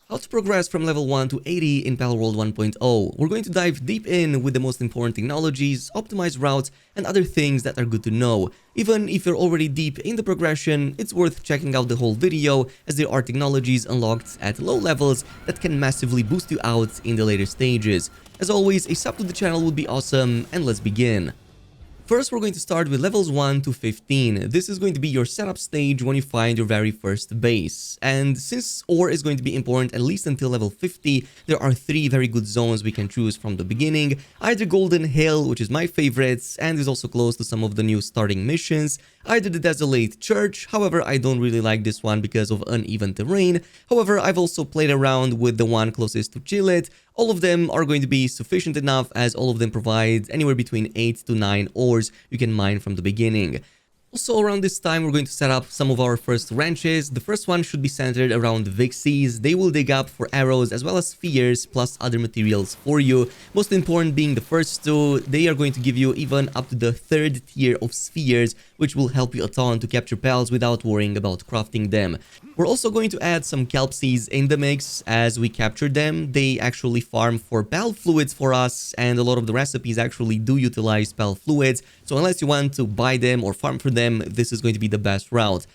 How to progress from level 1 to 80 in Palworld 1.0. We're going to dive deep in with the most important technologies, optimized routes, and other things that are good to know. Even if you're already deep in the progression, it's worth checking out the whole video, as there are technologies unlocked at low levels that can massively boost you out in the later stages. As always, a sub to the channel would be awesome, and let's begin. First, we're going to start with levels 1 to 15. This is going to be your setup stage when you find your very first base. And since ore is going to be important at least until level 50, there are 3 very good zones we can choose from the beginning. Either Golden Hill, which is my favorite, and is also close to some of the new starting missions. Either the Desolate Church, however, I don't really like this one because of uneven terrain. However, I've also played around with the one closest to Chillet. All of them are going to be sufficient enough, as all of them provide anywhere between 8 to 9 ores you can mine from the beginning. Also, around this time, we're going to set up some of our first ranches. The first one should be centered around Vixies. They will dig up for arrows as well as spheres, plus other materials for you. Most important being the first two, they are going to give you even up to the 3rd tier of spheres, which will help you a ton to capture pals without worrying about crafting them. We're also going to add some kelpsies in the mix as we capture them. They actually farm for pal fluids for us, and a lot of the recipes actually do utilize pal fluids, so unless you want to buy them or farm for them, this is going to be the best route.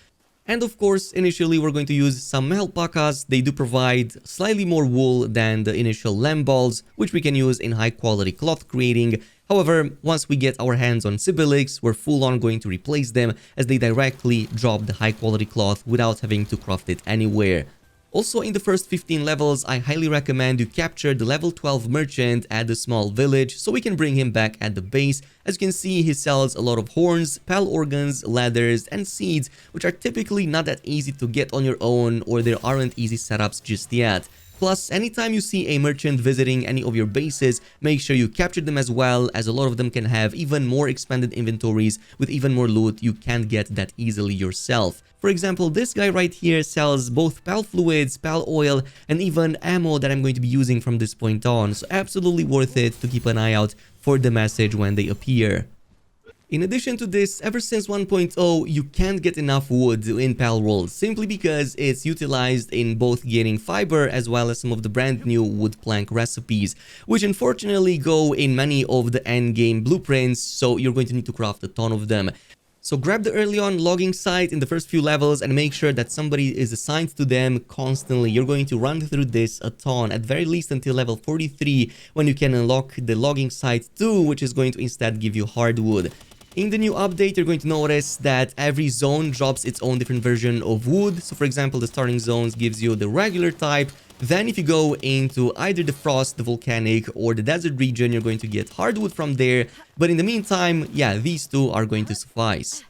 And of course, initially we're going to use some alpacas. They do provide slightly more wool than the initial lamb balls, which we can use in high quality cloth creating. However, once we get our hands on Sibyllix, we're full on going to replace them, as they directly drop the high quality cloth without having to craft it anywhere. Also, in the first 15 levels, I highly recommend you capture the level 12 merchant at the small village, so we can bring him back at the base. As you can see, he sells a lot of horns, pal organs, ladders, and seeds, which are typically not that easy to get on your own, or there aren't easy setups just yet. Plus, anytime you see a merchant visiting any of your bases, make sure you capture them as well, as a lot of them can have even more expanded inventories with even more loot you can't get that easily yourself. For example, this guy right here sells both pal fluids, pal oil, and even ammo that I'm going to be using from this point on, so absolutely worth it to keep an eye out for the message when they appear. In addition to this, ever since 1.0, you can't get enough wood in Palworld, simply because it's utilized in both gaining fiber as well as some of the brand new wood plank recipes, which unfortunately go in many of the endgame blueprints, so you're going to need to craft a ton of them. So grab the early on logging site in the first few levels and make sure that somebody is assigned to them constantly. You're going to run through this a ton, at very least until level 43, when you can unlock the logging site 2, which is going to instead give you hardwood. In the new update, you're going to notice that every zone drops its own different version of wood. So for example, the starting zones gives you the regular type. Then if you go into either the frost, the volcanic, or the desert region, you're going to get hardwood from there. But in the meantime, yeah, these two are going to suffice.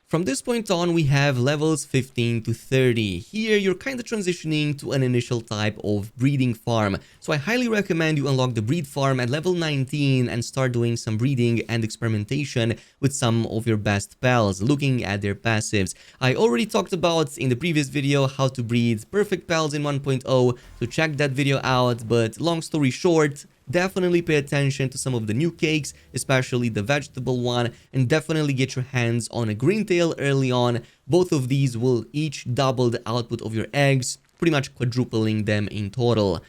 From this point on, we have levels 15 to 30. Here, you're kind of transitioning to an initial type of breeding farm. So I highly recommend you unlock the breed farm at level 19 and start doing some breeding and experimentation with some of your best pals, looking at their passives. I already talked about in the previous video how to breed perfect pals in 1.0, so check that video out, but long story short, definitely pay attention to some of the new cakes, especially the vegetable one, and definitely get your hands on a green tail early on. Both of these will each double the output of your eggs, pretty much quadrupling them in total.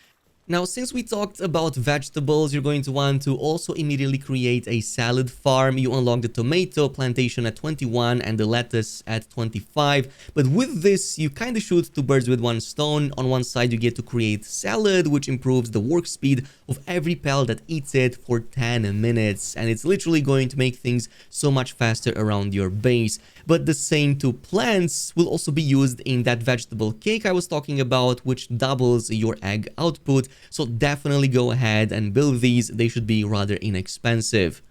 Now, since we talked about vegetables, you're going to want to also immediately create a salad farm. You unlock the tomato plantation at 21 and the lettuce at 25. But with this, you kind of shoot two birds with one stone. On one side, you get to create salad, which improves the work speed of every pal that eats it for 10 minutes. And it's literally going to make things so much faster around your base. But the same two plants will also be used in that vegetable cake I was talking about, which doubles your egg output. So definitely go ahead and build these. They should be rather inexpensive.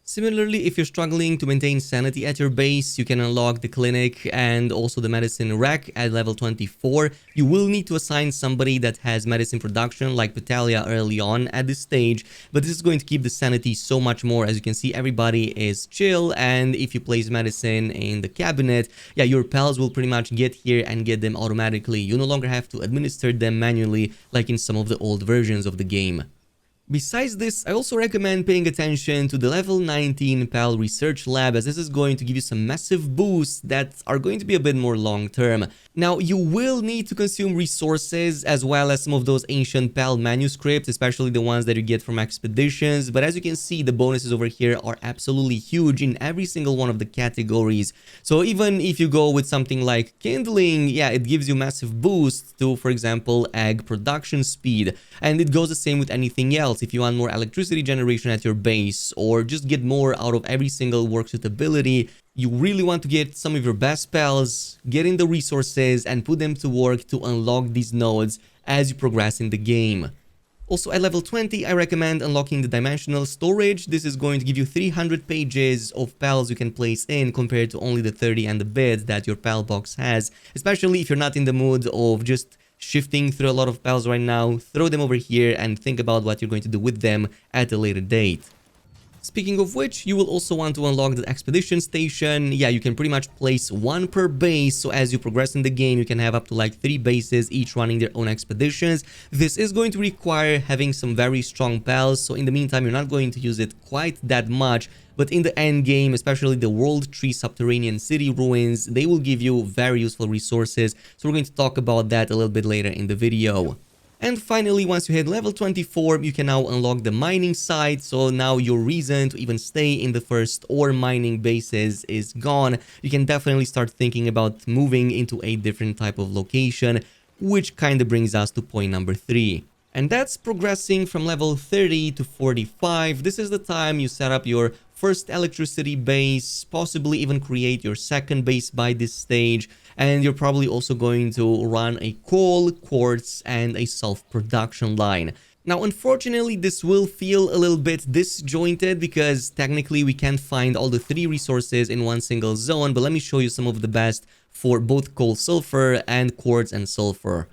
Similarly, if you're struggling to maintain sanity at your base, you can unlock the clinic and also the medicine rack at level 24. You will need to assign somebody that has medicine production like Petalia early on at this stage, but this is going to keep the sanity so much more. As you can see, everybody is chill, and if you place medicine in the cabinet, yeah, your pals will pretty much get here and get them automatically. You no longer have to administer them manually like in some of the old versions of the game. Besides this, I also recommend paying attention to the level 19 PAL Research Lab, as this is going to give you some massive boosts that are going to be a bit more long term. Now, you will need to consume resources as well as some of those ancient PAL manuscripts, especially the ones that you get from expeditions, but as you can see, the bonuses over here are absolutely huge in every single one of the categories. So even if you go with something like kindling, yeah, it gives you massive boosts to, for example, egg production speed, and it goes the same with anything else. If you want more electricity generation at your base, or just get more out of every single work suitability, you really want to get some of your best spells, get in the resources, and put them to work to unlock these nodes as you progress in the game. Also, at level 20, I recommend unlocking the dimensional storage. This is going to give you 300 pages of pals you can place in compared to only the 30 and a bit that your pal box has, especially if you're not in the mood of just shifting through a lot of pals right now. Throw them over here and think about what you're going to do with them at a later date. Speaking of which, you will also want to unlock the expedition station. Yeah, you can pretty much place one per base, so as you progress in the game, you can have up to like 3 bases, each running their own expeditions. This is going to require having some very strong pals, so in the meantime, you're not going to use it quite that much. But in the end game, especially the World Tree Subterranean City Ruins, they will give you very useful resources, so we're going to talk about that a little bit later in the video. And finally, once you hit level 24, you can now unlock the mining site, so now your reason to even stay in the first ore mining bases is gone. You can definitely start thinking about moving into a different type of location, which kind of brings us to point number 3. And that's progressing from level 30 to 45. This is the time you set up your first electricity base, possibly even create your second base by this stage, and you're probably also going to run a coal, quartz, and a sulphur production line. Now, unfortunately, this will feel a little bit disjointed because technically we can't find all the 3 resources in one single zone, but let me show you some of the best for both coal, sulphur, and quartz and sulphur.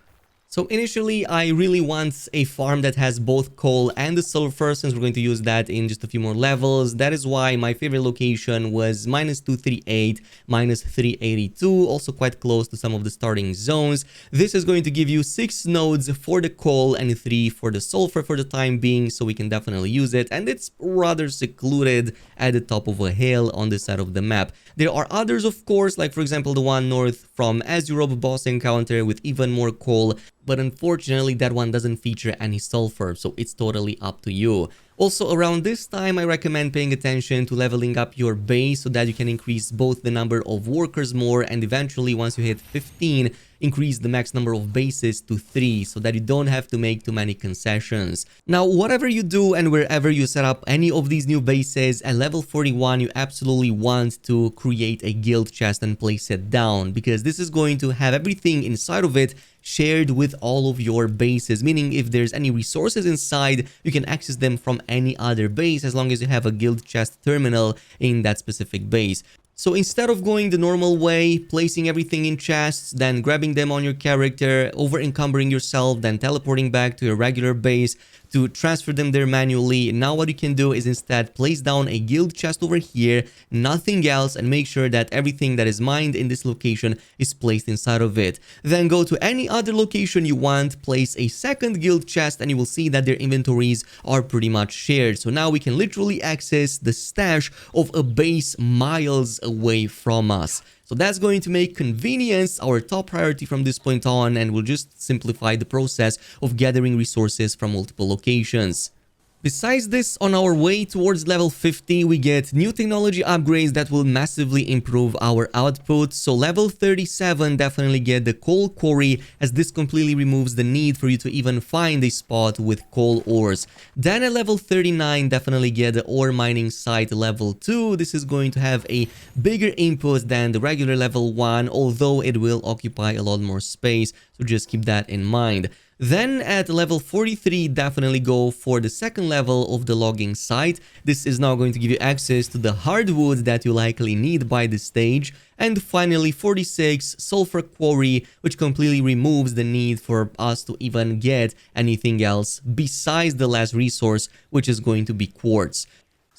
So initially, I really want a farm that has both coal and the sulfur, since we're going to use that in just a few more levels. That is why my favorite location was -238, -382, also quite close to some of the starting zones. This is going to give you 6 nodes for the coal and 3 for the sulfur for the time being, so we can definitely use it. And it's rather secluded at the top of a hill on this side of the map. There are others, of course, like for example the one north from Azurob boss encounter with even more coal, but unfortunately that one doesn't feature any sulfur, so it's totally up to you. Also, around this time, I recommend paying attention to leveling up your base so that you can increase both the number of workers more, and eventually, once you hit 15, increase the max number of bases to 3 so that you don't have to make too many concessions. Now, whatever you do and wherever you set up any of these new bases, at level 41, you absolutely want to create a guild chest and place it down, because this is going to have everything inside of it shared with all of your bases, meaning if there's any resources inside, you can access them from any other base as long as you have a guild chest terminal in that specific base. So instead of going the normal way, placing everything in chests, then grabbing them on your character, over encumbering yourself, then teleporting back to your regular base to transfer them there manually, now what you can do is instead place down a guild chest over here, nothing else, and make sure that everything that is mined in this location is placed inside of it. Then go to any other location you want, place a second guild chest, and you will see that their inventories are pretty much shared. So now we can literally access the stash of a base miles away from us. So that's going to make convenience our top priority from this point on, and will just simplify the process of gathering resources from multiple locations. Besides this, on our way towards level 50, we get new technology upgrades that will massively improve our output. So level 37, definitely get the coal quarry, as this completely removes the need for you to even find a spot with coal ores. Then at level 39, definitely get the ore mining site level 2. This is going to have a bigger input than the regular level 1, although it will occupy a lot more space, so just keep that in mind. Then at level 43, definitely go for the second level of the logging site. This is now going to give you access to the hardwood that you likely need by this stage. And finally 46, sulfur quarry, which completely removes the need for us to even get anything else besides the last resource, which is going to be quartz.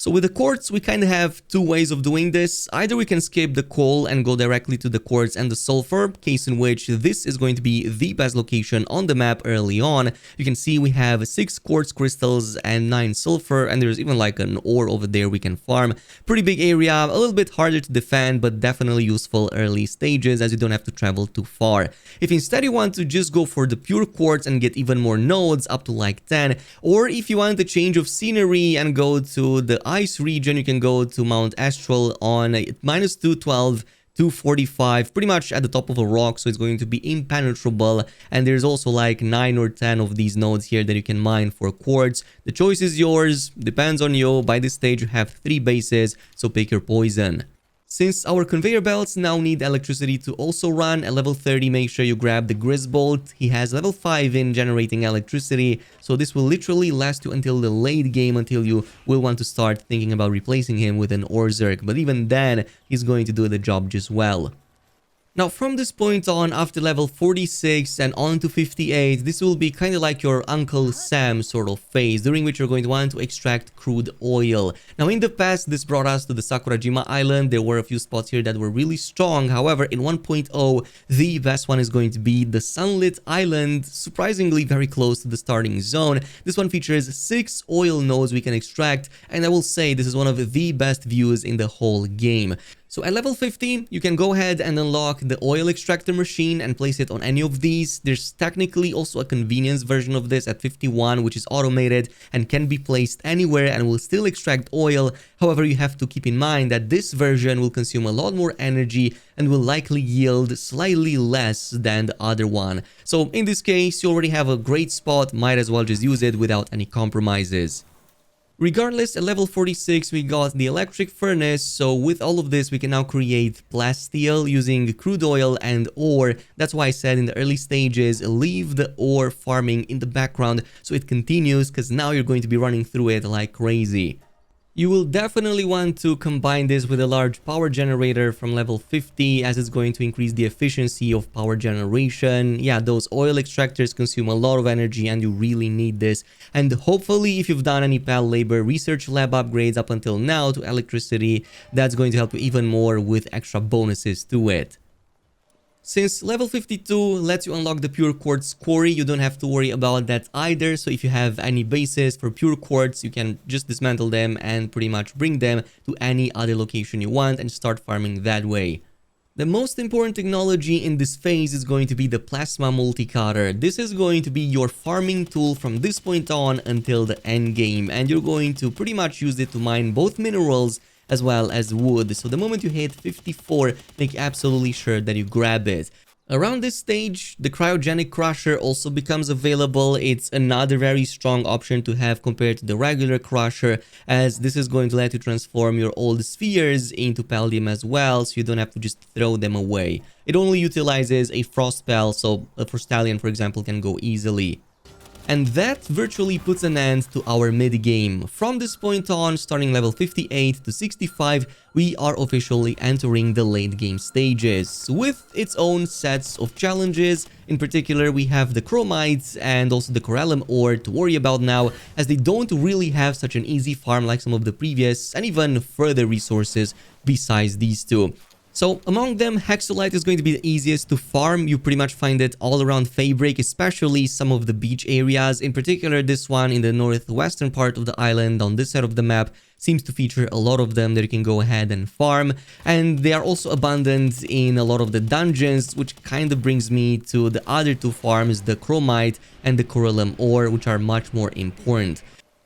So with the quartz, we kind of have two ways of doing this. Either we can skip the coal and go directly to the quartz and the sulfur, case in which this is going to be the best location on the map early on. You can see we have 6 quartz crystals and 9 sulfur, and there's even like an ore over there we can farm. Pretty big area, a little bit harder to defend, but definitely useful early stages as you don't have to travel too far. If instead you want to just go for the pure quartz and get even more nodes, up to like 10, or if you want a change of scenery and go to the ice region, you can go to Mount Astral on minus 212, 245, pretty much at the top of a rock, so it's going to be impenetrable. And there's also like 9 or 10 of these nodes here that you can mine for quartz. The choice is yours, depends on you. By this stage you have 3 bases, so pick your poison. Since our conveyor belts now need electricity to also run, at level 30 make sure you grab the Grisbolt. He has level 5 in generating electricity, so this will literally last you until the late game, until you will want to start thinking about replacing him with an Orzerk, but even then he's going to do the job just well. Now from this point on, after level 46 and on to 58, this will be kind of like your Uncle Sam sort of phase, during which you're going to want to extract crude oil. Now in the past, this brought us to the Sakurajima Island. There were a few spots here that were really strong. However, in 1.0, the best one is going to be the Sunlit Island, surprisingly very close to the starting zone. This one features 6 oil nodes we can extract, and I will say this is one of the best views in the whole game. So at level 50, you can go ahead and unlock the oil extractor machine and place it on any of these. There's technically also a convenience version of this at 51, which is automated and can be placed anywhere and will still extract oil. However, you have to keep in mind that this version will consume a lot more energy and will likely yield slightly less than the other one. So in this case, you already have a great spot, might as well just use it without any compromises. Regardless, at level 46 we got the electric furnace, so with all of this we can now create plasteel using crude oil and ore. That's why I said in the early stages, leave the ore farming in the background so it continues, because now you're going to be running through it like crazy. You will definitely want to combine this with a large power generator from level 50, as it's going to increase the efficiency of power generation. Yeah, those oil extractors consume a lot of energy and you really need this. And hopefully, if you've done any Pal Labor Research Lab upgrades up until now to electricity, that's going to help you even more with extra bonuses to it. Since level 52 lets you unlock the pure quartz quarry, you don't have to worry about that either. So if you have any bases for pure quartz, you can just dismantle them and pretty much bring them to any other location you want and start farming that way. The most important technology in this phase is going to be the Plasma Multicutter. This is going to be your farming tool from this point on until the end game, and you're going to pretty much use it to mine both minerals as well as wood. So the moment you hit 54, make absolutely sure that you grab it. Around this stage, the Cryogenic Crusher also becomes available. It's another very strong option to have compared to the regular Crusher, as this is going to let you transform your old spheres into Palladium as well, so you don't have to just throw them away. It only utilizes a Frost Spell, so a Frostallion, for example, can go easily. And that virtually puts an end to our mid-game. From this point on, starting level 58 to 65, we are officially entering the late game stages, with its own sets of challenges. In particular, we have the Chromite and also the Coralum ore to worry about now, as they don't really have such an easy farm like some of the previous and even further resources besides these two. So among them, Hexolite is going to be the easiest to farm. You pretty much find it all around Fabric, especially some of the beach areas. In particular, this one in the northwestern part of the island on this side of the map seems to feature a lot of them that you can go ahead and farm. And they are also abundant in a lot of the dungeons, which kind of brings me to the other two farms, the Chromite and the Coralum ore, which are much more important.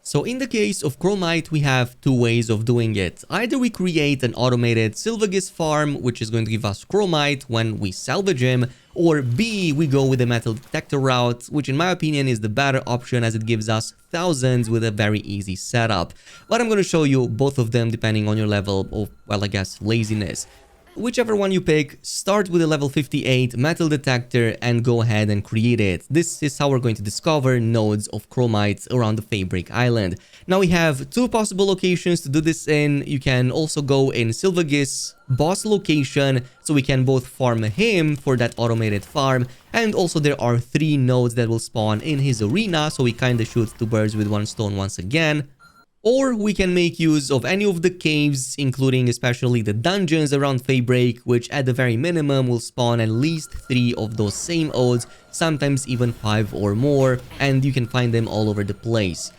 So in the case of Chromite, we have two ways of doing it. Either we create an automated Sylvagus farm, which is going to give us Chromite when we salvage him, or B, we go with the metal detector route, which in my opinion is the better option, as it gives us thousands with a very easy setup. But I'm going to show you both of them depending on your level of, well, I guess, laziness. Whichever one you pick, start with a level 58 metal detector and go ahead and create it. This is how we're going to discover nodes of Chromite around the Fabric Island. Now we have two possible locations to do this in. You can also go in Sylvagus boss location, so we can both farm him for that automated farm, and also there are 3 nodes that will spawn in his arena, so we kind of shoot 2 birds with 1 stone once again. Or we can make use of any of the caves, including especially the dungeons around Faebreak, which at the very minimum will spawn at least 3 of those same odes, sometimes even 5 or more, and you can find them all over the place.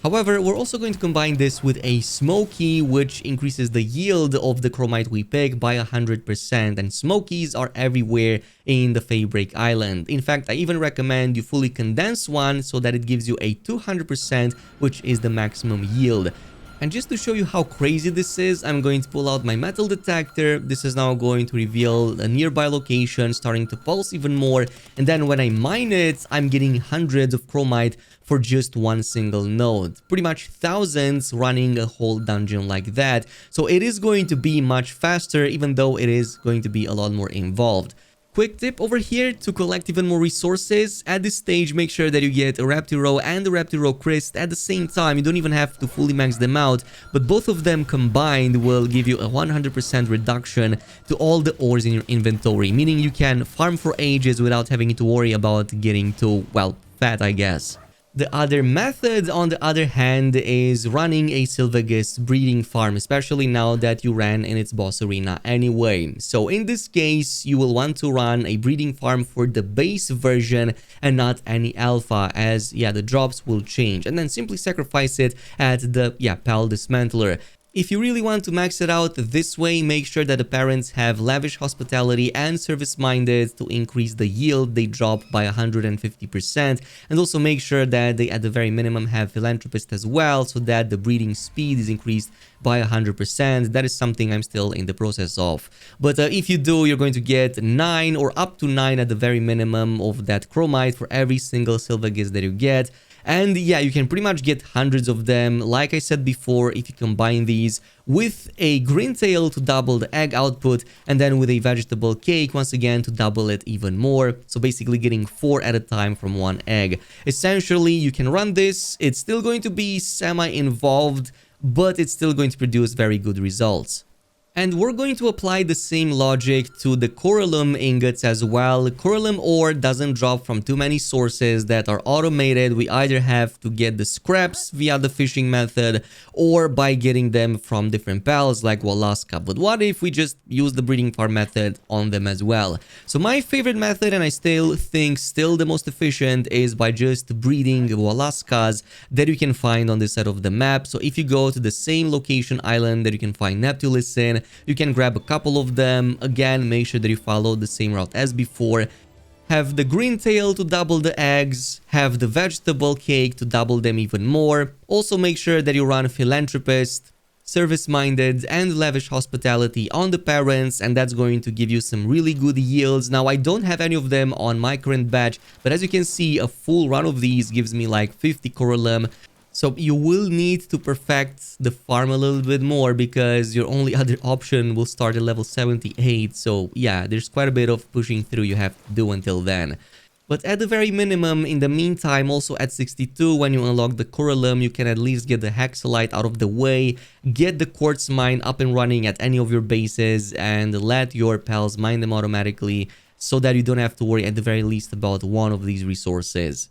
However, we're also going to combine this with a smoky, which increases the yield of the chromite we pick by 100%, and smokies are everywhere in the Faebreak Island. In fact, I even recommend you fully condense one so that it gives you a 200%, which is the maximum yield. And just to show you how crazy this is, I'm going to pull out my metal detector. This is now going to reveal a nearby location, starting to pulse even more. And then when I mine it, I'm getting hundreds of chromite for just one single node. Pretty much thousands running a whole dungeon like that. So it is going to be much faster, even though it is going to be a lot more involved. Quick tip over here to collect even more resources. At this stage, make sure that you get a Raptiro and a Raptiro Crystal at the same time. You don't even have to fully max them out, but both of them combined will give you a 100% reduction to all the ores in your inventory, meaning you can farm for ages without having to worry about getting too, well, fat, I guess. The other method, on the other hand, is running a Sylvagus breeding farm, especially now that you ran in its boss arena anyway. So in this case, you will want to run a breeding farm for the base version and not any alpha, as the drops will change, and then simply sacrifice it at the Pal Dismantler. If you really want to max it out this way, make sure that the parents have lavish hospitality and service-minded to increase the yield they drop by 150%, and also make sure that they at the very minimum have philanthropist as well, so that the breeding speed is increased by 100%. That is something I'm still in the process of. But if you do, you're going to get 9 or up to 9 at the very minimum of that chromite for every single Sylvagus that you get. And you can pretty much get hundreds of them, like I said before, if you combine these with a green tail to double the egg output, and then with a vegetable cake once again to double it even more. So basically getting 4 at a time from one egg. Essentially, you can run this. It's still going to be semi-involved, but it's still going to produce very good results. And we're going to apply the same logic to the Coralum ingots as well. Coralum ore doesn't drop from too many sources that are automated. We either have to get the scraps via the fishing method or by getting them from different pals like Walaska. But what if we just use the breeding farm method on them as well? So my favorite method, and I still think the most efficient, is by just breeding Walaskas that you can find on this side of the map. So if you go to the same location island that you can find Neptulus in, you can grab a couple of them. Again, make sure that you follow the same route as before. Have the green tail to double the eggs, have the vegetable cake to double them even more. Also make sure that you run philanthropist, service-minded, and lavish hospitality on the parents, and that's going to give you some really good yields. Now, I don't have any of them on my current batch, but as you can see, a full run of these gives me like 50 Coralum. So you will need to perfect the farm a little bit more, because your only other option will start at level 78. So there's quite a bit of pushing through you have to do until then. But at the very minimum, in the meantime, also at 62, when you unlock the Coralum, you can at least get the Hexolite out of the way, get the Quartz mine up and running at any of your bases, and let your pals mine them automatically, so that you don't have to worry at the very least about one of these resources.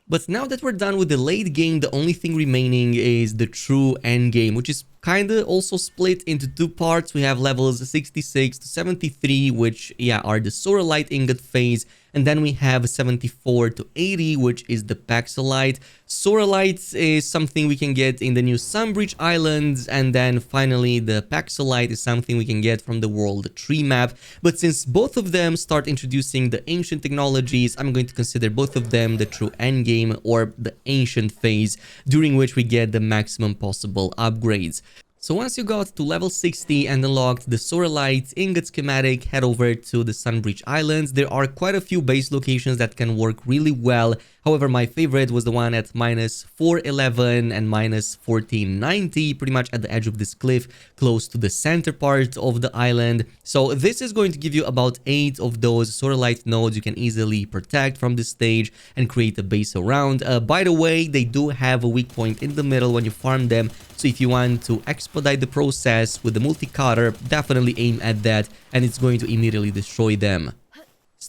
But now that we're done with the late game, the only thing remaining is the true end game, which is kinda also split into 2 parts. We have levels 66 to 73, which are the Soralite ingot phase, and then we have 74 to 80, which is the Paxolite. Soralite is something we can get in the new Sunbreach Islands, and then finally the Paxolite is something we can get from the World Tree map. But since both of them start introducing the ancient technologies, I'm going to consider both of them the true endgame, or the ancient phase, during which we get the maximum possible upgrades. So once you got to level 60 and unlocked the Soralite ingot schematic, head over to the Sunbreach Islands. There are quite a few base locations that can work really well. However, my favorite was the one at -411 and -1490, pretty much at the edge of this cliff, close to the center part of the island. So this is going to give you about 8 of those Soralite nodes you can easily protect from this stage and create a base around. By the way, they do have a weak point in the middle when you farm them. So if you want to expedite the process with the Multicutter, definitely aim at that, and it's going to immediately destroy them.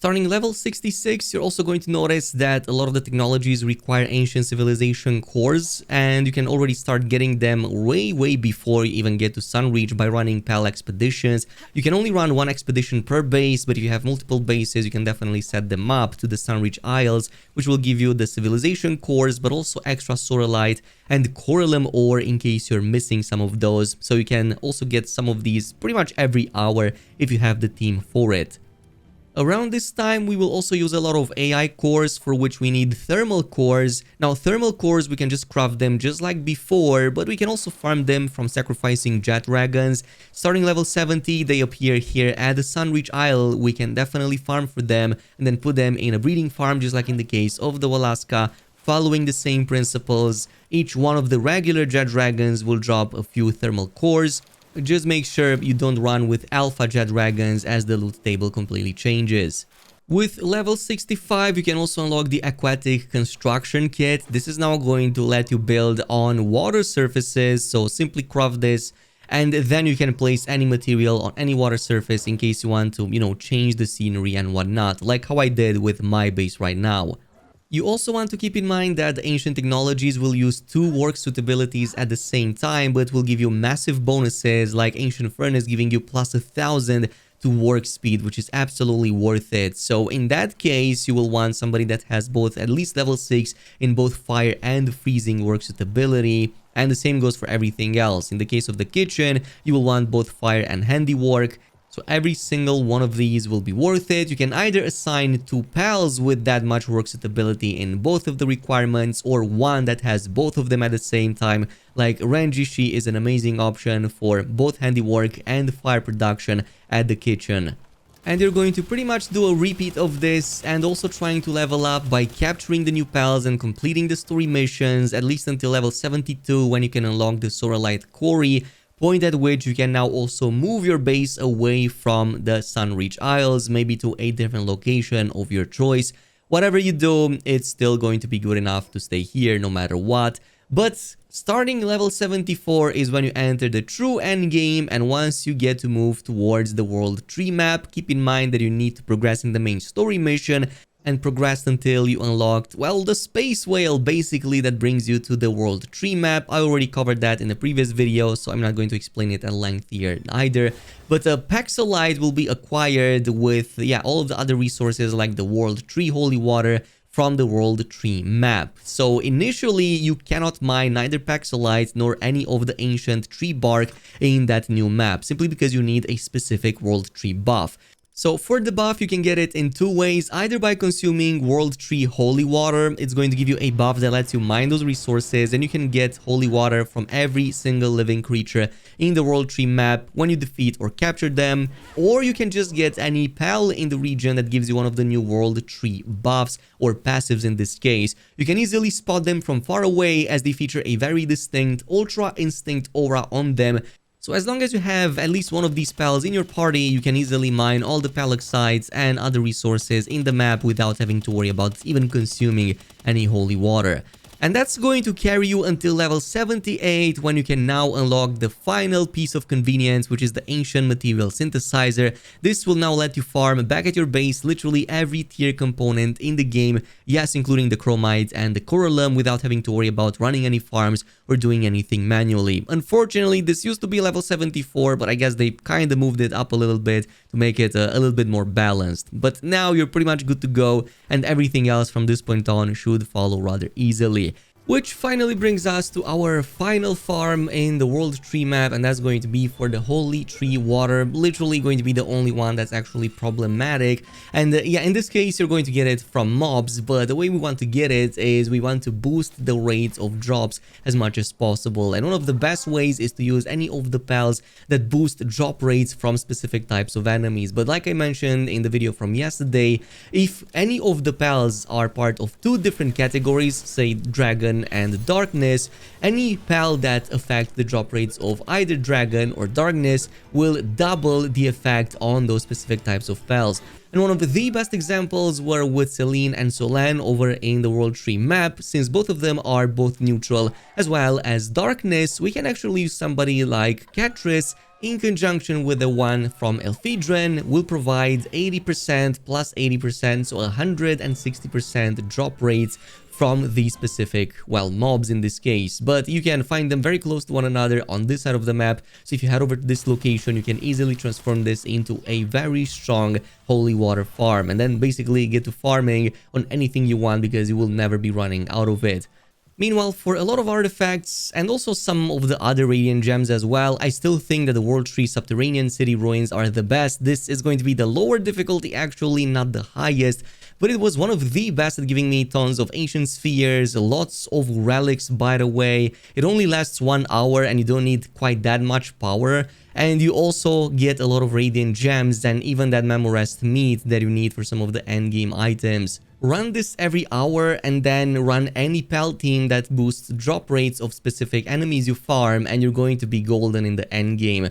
Starting level 66, you're also going to notice that a lot of the technologies require ancient civilization cores, and you can already start getting them way before you even get to Sunreach by running Pal expeditions. You can only run one expedition per base, but if you have multiple bases, you can definitely set them up to the Sunreach Isles, which will give you the civilization cores, but also extra Soralite and Coralum ore in case you're missing some of those. So you can also get some of these pretty much every hour if you have the team for it. Around this time, we will also use a lot of AI cores, for which we need thermal cores. Now, thermal cores, we can just craft them just like before, but we can also farm them from sacrificing jet dragons. Starting level 70, they appear here at the Sunreach Isle. We can definitely farm for them and then put them in a breeding farm, just like in the case of the Alaska. Following the same principles, each one of the regular jet dragons will drop a few thermal cores. Just make sure you don't run with alpha jet dragons, as the loot table completely changes. With level 65, you can also unlock the aquatic construction kit. This is now going to let you build on water surfaces, so simply craft this and then you can place any material on any water surface in case you want to, change the scenery and whatnot, like how I did with my base right now. You also want to keep in mind that the ancient technologies will use 2 work suitabilities at the same time, but will give you massive bonuses, like Ancient Furnace giving you plus 1000 to work speed, which is absolutely worth it. So in that case, you will want somebody that has both at least level 6 in both fire and freezing work suitability. And the same goes for everything else. In the case of the kitchen, you will want both fire and handiwork. So every single one of these will be worth it. You can either assign 2 pals with that much work suitability in both of the requirements, or one that has both of them at the same time. Like Renjishi is an amazing option for both handiwork and fire production at the kitchen. And you're going to pretty much do a repeat of this, and also trying to level up by capturing the new pals and completing the story missions, at least until level 72, when you can unlock the Soralite quarry, point at which you can now also move your base away from the Sunreach Isles, maybe to a different location of your choice. Whatever you do, it's still going to be good enough to stay here no matter what. But starting level 74 is when you enter the true end game, and once you get to move towards the world tree map, keep in mind that you need to progress in the main story mission and progressed until you unlocked, well, the space whale basically that brings you to the world tree map. I already covered that in the previous video, so I'm not going to explain it at length here either. But Hexolite will be acquired with, all of the other resources like the world tree holy water from the world tree map. So initially you cannot mine neither Hexolite nor any of the ancient tree bark in that new map, simply because you need a specific world tree buff. So for the buff, you can get it in 2 ways, either by consuming World Tree Holy Water. It's going to give you a buff that lets you mine those resources, and you can get Holy Water from every single living creature in the World Tree map when you defeat or capture them. Or you can just get any pal in the region that gives you one of the new World Tree buffs, or passives in this case. You can easily spot them from far away, as they feature a very distinct Ultra Instinct aura on them. So as long as you have at least one of these pals in your party, you can easily mine all the Paloxites and other resources in the map without having to worry about even consuming any holy water. And that's going to carry you until level 78, when you can now unlock the final piece of convenience, which is the Ancient Material Synthesizer. This will now let you farm back at your base literally every tier component in the game, yes, including the Chromite and the Coralum, without having to worry about running any farms or doing anything manually. Unfortunately, this used to be level 74, but I guess they kind of moved it up a little bit to make it a little bit more balanced. But now you're pretty much good to go, and everything else from this point on should follow rather easily. Which finally brings us to our final farm in the World Tree map, and that's going to be for the Holy Tree Water. Literally going to be the only one that's actually problematic. And in this case, you're going to get it from mobs, but the way we want to get it is we want to boost the rates of drops as much as possible. And one of the best ways is to use any of the pals that boost drop rates from specific types of enemies. But like I mentioned in the video from yesterday, if any of the pals are part of 2 different categories, say Dragon and Darkness, any pal that affects the drop rates of either Dragon or Darkness will double the effect on those specific types of pals. And one of the best examples were with Selene and Solan over in the World Tree map. Since both of them are both neutral as well as Darkness, we can actually use somebody like Katris in conjunction with the one from Elfidren, will provide 80% plus 80%, so 160% drop rates from the specific, well, mobs in this case. But you can find them very close to one another on this side of the map. So if you head over to this location, you can easily transform this into a very strong holy water farm, and then basically get to farming on anything you want because you will never be running out of it. Meanwhile, for a lot of artifacts, and also some of the other Radiant Gems as well, I still think that the World Tree Subterranean City Ruins are the best. This is going to be the lower difficulty, actually, not the highest, but it was one of the best at giving me tons of Ancient Spheres, lots of relics, by the way. It only lasts 1 hour and you don't need quite that much power. And you also get a lot of Radiant Gems and even that Memorest meat that you need for some of the endgame items. Run this every hour and then run any Pal team that boosts drop rates of specific enemies you farm, and you're going to be golden in the endgame.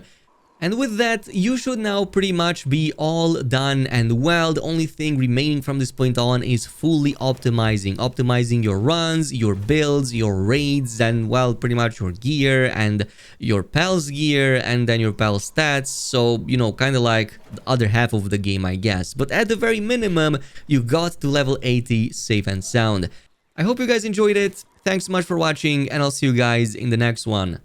And with that, you should now pretty much be all done and well. The only thing remaining from this point on is fully optimizing your runs, your builds, your raids, and well, pretty much your gear and your Pal's gear and then your Pal stats. So, you know, kind of like the other half of the game, I guess. But at the very minimum, you got to level 80 safe and sound. I hope you guys enjoyed it. Thanks so much for watching, and I'll see you guys in the next one.